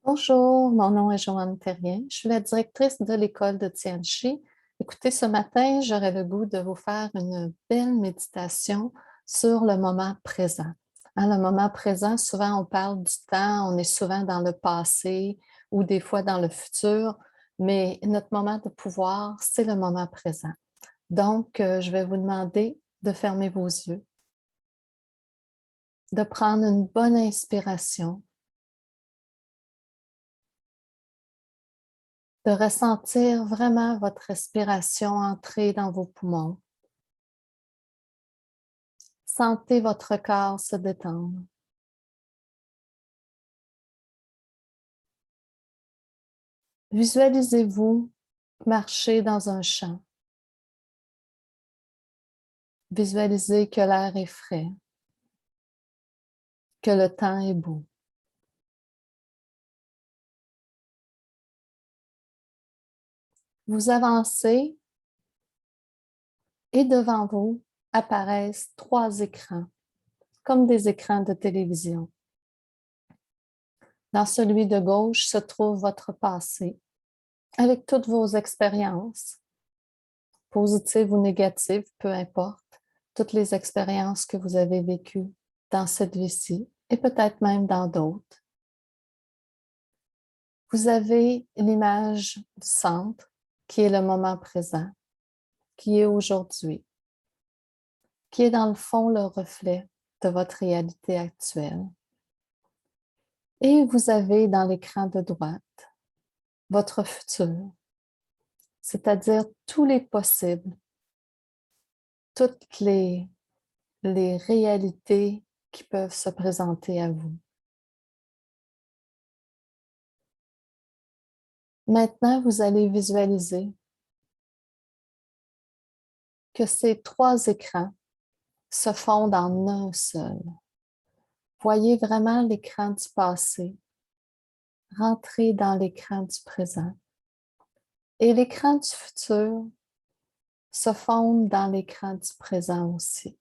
Bonjour, mon nom est Joanne Terrien. Je suis la directrice de l'école de Tianchi. Écoutez, ce matin, j'aurais le goût de vous faire une belle méditation sur le moment présent. Le moment présent, souvent on parle du temps, on est souvent dans le passé ou des fois dans le futur, mais notre moment de pouvoir, c'est le moment présent. Donc, je vais vous demander de fermer vos yeux, de prendre une bonne inspiration, de ressentir vraiment votre respiration entrer dans vos poumons. Sentez votre corps se détendre. Visualisez-vous marcher dans un champ. Visualisez que l'air est frais, que le temps est beau. Vous avancez et devant vous apparaissent 3 écrans, comme des écrans de télévision. Dans celui de gauche se trouve votre passé, avec toutes vos expériences, positives ou négatives, peu importe, toutes les expériences que vous avez vécues dans cette vie-ci et peut-être même dans d'autres. Vous avez l'image du centre qui est le moment présent, qui est aujourd'hui, qui est dans le fond le reflet de votre réalité actuelle. Et vous avez dans l'écran de droite votre futur, c'est-à-dire tous les possibles, toutes les réalités qui peuvent se présenter à vous. Maintenant, vous allez visualiser que ces 3 écrans se fondent en un seul. Voyez vraiment l'écran du passé, rentrer dans l'écran du présent. Et l'écran du futur se fonde dans l'écran du présent aussi.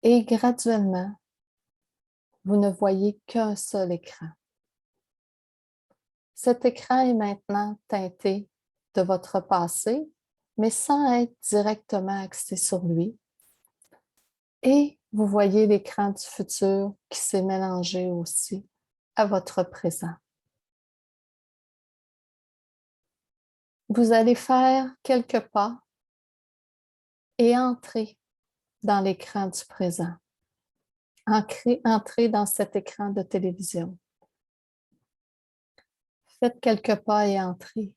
Et graduellement, vous ne voyez qu'un seul écran. Cet écran est maintenant teinté de votre passé, mais sans être directement axé sur lui. Et vous voyez l'écran du futur qui s'est mélangé aussi à votre présent. Vous allez faire quelques pas et entrer dans l'écran du présent. Entrez dans cet écran de télévision. Faites quelques pas et entrez.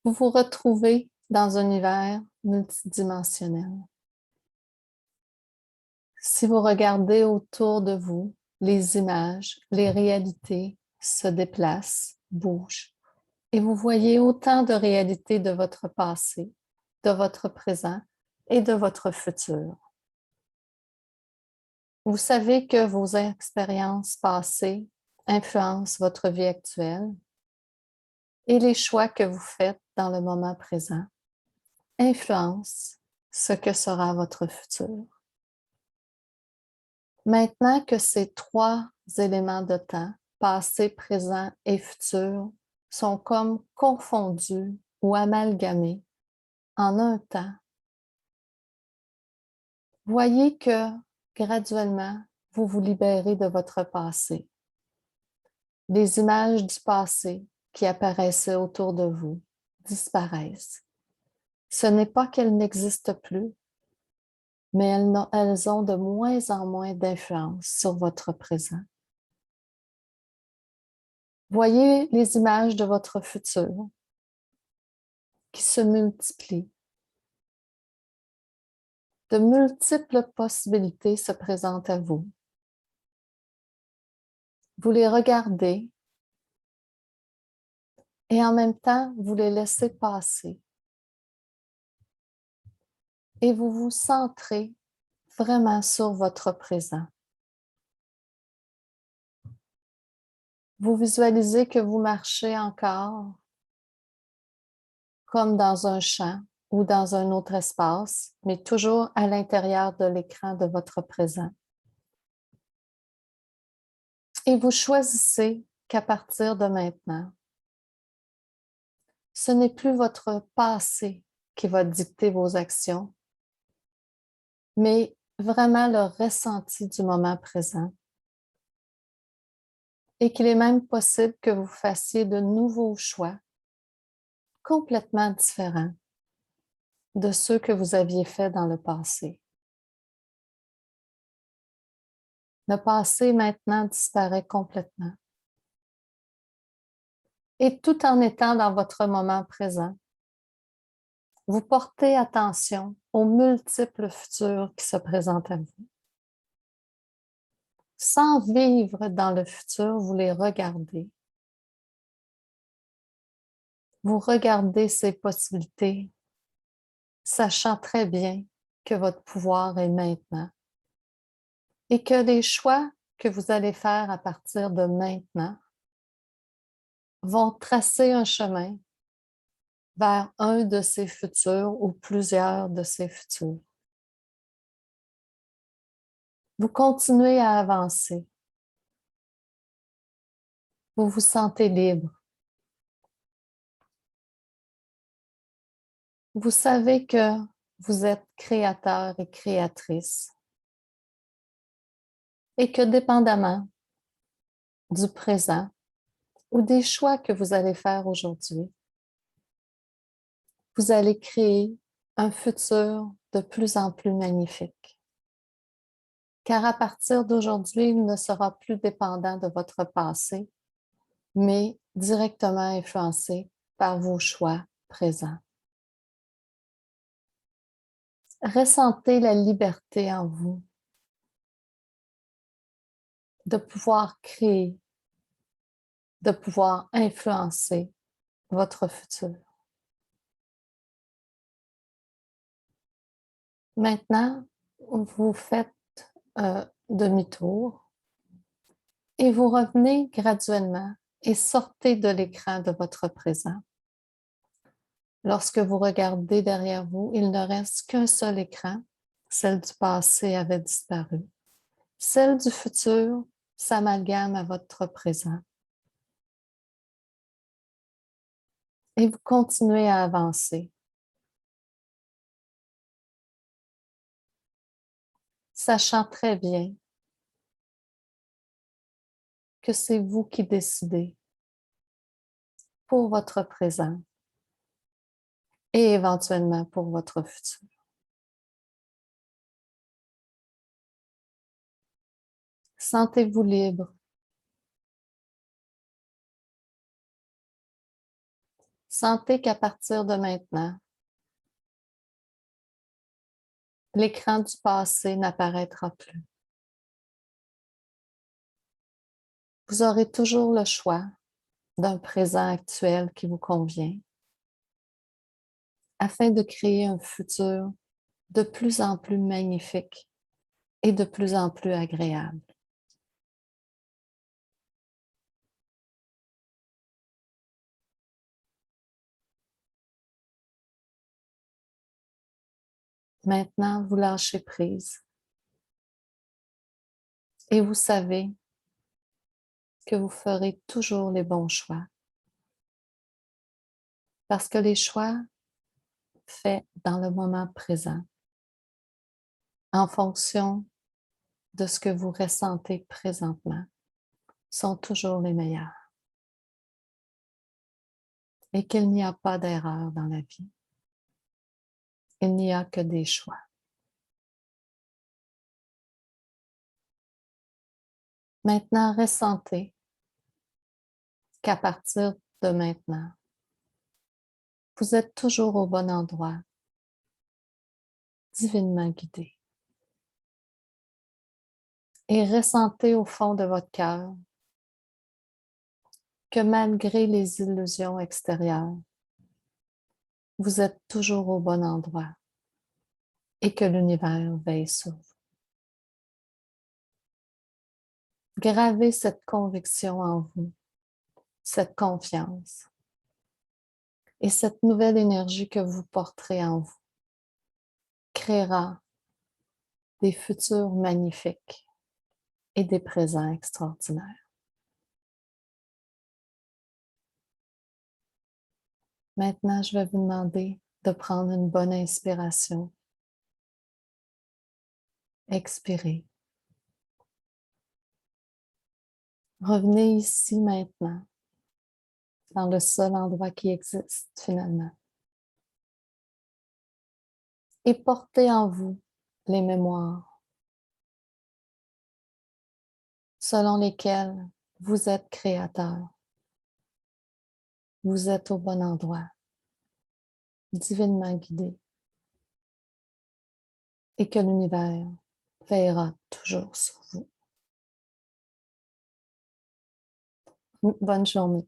Vous vous retrouvez dans un univers multidimensionnel. Si vous regardez autour de vous, les images, les réalités se déplacent, bougent, et vous voyez autant de réalités de votre passé, de votre présent et de votre futur. Vous savez que vos expériences passées influencent votre vie actuelle et les choix que vous faites dans le moment présent influencent ce que sera votre futur. Maintenant que ces 3 éléments de temps, passé, présent et futur, sont comme confondus ou amalgamés en un temps, voyez que graduellement, vous vous libérez de votre passé. Les images du passé qui apparaissaient autour de vous disparaissent. Ce n'est pas qu'elles n'existent plus, mais elles ont de moins en moins d'influence sur votre présent. Voyez les images de votre futur qui se multiplient. De multiples possibilités se présentent à vous. Vous les regardez et en même temps, vous les laissez passer. Et vous vous centrez vraiment sur votre présent. Vous visualisez que vous marchez encore comme dans un champ ou dans un autre espace, mais toujours à l'intérieur de l'écran de votre présent. Et vous choisissez qu'à partir de maintenant, ce n'est plus votre passé qui va dicter vos actions, mais vraiment le ressenti du moment présent. Et qu'il est même possible que vous fassiez de nouveaux choix complètement différents de ceux que vous aviez faits dans le passé. Le passé maintenant disparaît complètement. Et tout en étant dans votre moment présent, vous portez attention aux multiples futurs qui se présentent à vous. Sans vivre dans le futur, vous les regardez. Vous regardez ces possibilités, sachant très bien que votre pouvoir est maintenant et que les choix que vous allez faire à partir de maintenant vont tracer un chemin vers un de ces futurs ou plusieurs de ces futurs. Vous continuez à avancer. Vous vous sentez libre. Vous savez que vous êtes créateur et créatrice et que dépendamment du présent ou des choix que vous allez faire aujourd'hui, vous allez créer un futur de plus en plus magnifique. Car à partir d'aujourd'hui, il ne sera plus dépendant de votre passé, mais directement influencé par vos choix présents. Ressentez la liberté en vous de pouvoir créer, de pouvoir influencer votre futur. Maintenant, vous faites demi-tour et vous revenez graduellement et sortez de l'écran de votre présent. Lorsque vous regardez derrière vous, il ne reste qu'un seul écran. Celle du passé avait disparu. Celle du futur s'amalgame à votre présent. Et vous continuez à avancer. Sachant très bien que c'est vous qui décidez pour votre présent et éventuellement pour votre futur. Sentez-vous libre. Sentez qu'à partir de maintenant, l'écran du passé n'apparaîtra plus. Vous aurez toujours le choix d'un présent actuel qui vous convient afin de créer un futur de plus en plus magnifique et de plus en plus agréable. Maintenant, vous lâchez prise et vous savez que vous ferez toujours les bons choix parce que les choix faits dans le moment présent, en fonction de ce que vous ressentez présentement, sont toujours les meilleurs et qu'il n'y a pas d'erreur dans la vie. Il n'y a que des choix. Maintenant, ressentez qu'à partir de maintenant, vous êtes toujours au bon endroit, divinement guidé. Et ressentez au fond de votre cœur que malgré les illusions extérieures, vous êtes toujours au bon endroit et que l'univers veille sur vous. Gravez cette conviction en vous, cette confiance et cette nouvelle énergie que vous porterez en vous créera des futurs magnifiques et des présents extraordinaires. Maintenant, je vais vous demander de prendre une bonne inspiration. Expirez. Revenez ici maintenant, dans le seul endroit qui existe finalement. Et portez en vous les mémoires selon lesquelles vous êtes créateur. Vous êtes au bon endroit, divinement guidé, et que l'univers veillera toujours sur vous. Bonne journée.